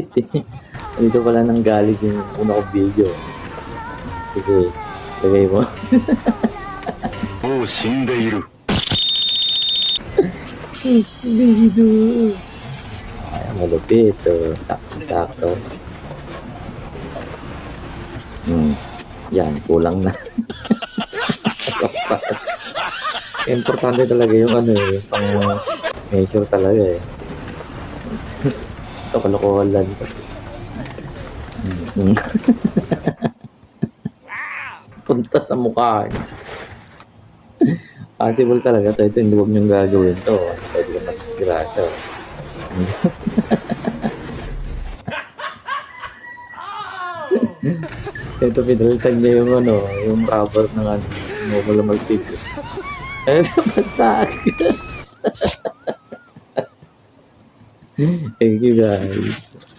edit eh. Dito pala nang galing yung una kong video. Sige, lagay mo. もう死んでいる。 Video. Ay, malupit. Sakto. Yan, kulang na. Importante talaga yung ano eh, pang measure talaga eh. Ito, kalokohan lang ito. Punta sa mukha eh. Possible talaga to. Ito, hindi huwag niyong gagawin to. Pwede ka mag-disgrasya. Ito, pinalitan niya yung ano, yung rubber ng ano, wala mag-figure. Ito, basag. Thank you guys.